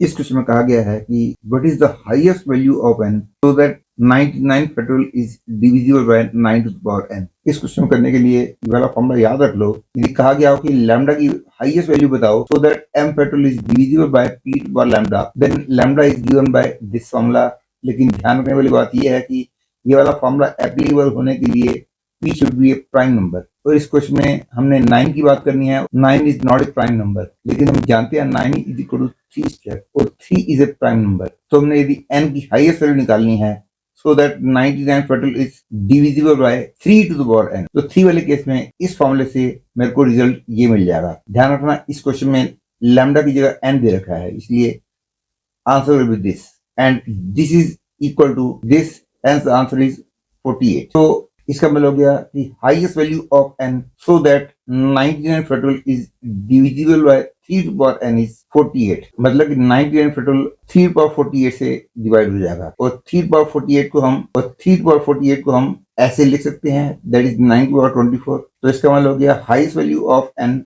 इस क्वेश्चन में कहा गया है कि what is the highest value of n so that 99 factorial is divisible by 9 to the power n। इस क्वेश्चन करने के लिए ये वाला फॉर्मूला याद रख लो। यदि कहा गया हो कि लैम्डा की हाईएस्ट वैल्यू बताओ so that m factorial is divisible by p to the power lambda, then lambda is given by this formula. लेकिन ध्यान रखने वाली बात यह है कि ये वाला फॉर्मूला एप्लीकेबल होने के लिए p should be A prime number. और इस क्वेश्चन में हमने 9 की बात करनी है। 9 is not a prime number, लेकिन हम जानते हैं 9 इज इक्वल टू 3 स्क्वायर और 3 इज ए प्राइम नंबर। तो हमने यदि n की हाईएस्ट वैल्यू निकालनी है so that 99 factorial is divisible by 3 to the power n, तो 3 वाले केस में इस फॉर्मूले से मेरे को रिजल्ट ये मिल जाएगा। ध्यान रखना इस क्वेश्चन में लैम्डा की जगह n दे रखा है, इसलिए answer will be this and this is equal to this and answer is 48। तो इसका मतलब हो गया कि highest value of n so that 99 factorial is divisible by 3 to power n is 48। मतलब कि 99 फैक्टोरियल 3 टू पावर 48 से डिवाइड हो जाएगा और 3 टू पावर 48 को हम ऐसे लिख सकते हैं दैट इज 9 टू पावर 24। तो इसका मतलब हो गया हाईएस्ट वैल्यू ऑफ n